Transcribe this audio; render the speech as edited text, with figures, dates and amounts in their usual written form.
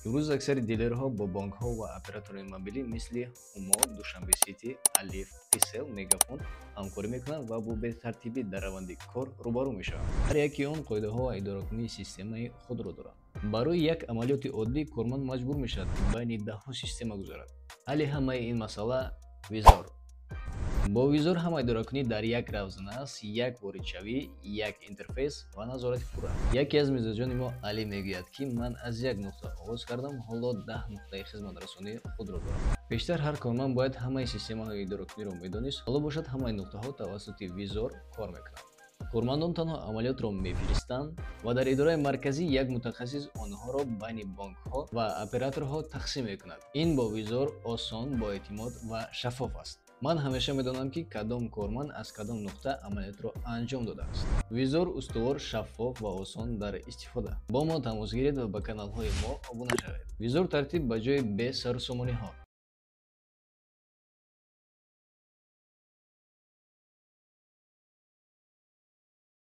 имрӯз аксари дилерҳо бо бонкҳо ва операторони мобилӣ мисли Ҳумо, Душанбе Сити, Алиф, Тисел, Мегафон ҳамкорӣ мекунанд ва бо бетартибӣ дар раванди кор рӯбарӯ мешаванд. Ҳар яки он қоидаҳо ва идоракунии системаи худро дорад. Барои як амалиёти оддӣ корманд маҷбур мешавад ки байни даҳҳо система гузарад. ҳалли ҳамаи ин масъала визор. Бо визор ҳама идоракунӣ дар як равзнас, як воридшавӣ, як интерфейс ва назорати пурра. Яке аз мизоҷони мо Али мегӯяд ки ман аз як нуқта оғоз кардам, ҳоло 10 нуқтаи хизматрасонии худро дорам. Пештар ҳар корманд бояд ҳамаи системаҳои идоракуниро медонист, ҳоло бошад ҳамаи нуқтаҳо тавассути визор кор мекунанд. Кормандон танҳо амалиётро мефиристанд ва дар идораи марказӣ як мутахассис онҳоро байни бонкҳо ва операторҳо тақсим мекунад. Ин бо визор осон, боэътимод ва шаффоф аст. Ман ҳамеша медонам ки кадом корманд аз кадом нуқта амалиётро анҷом додааст. Визор устувор, шаффоф ва осон дар истифода. Бо мо тамос гиред ва ба каналҳои мо обуна шавед. Визор тартиб ба ҷои бе сарусомониҳо.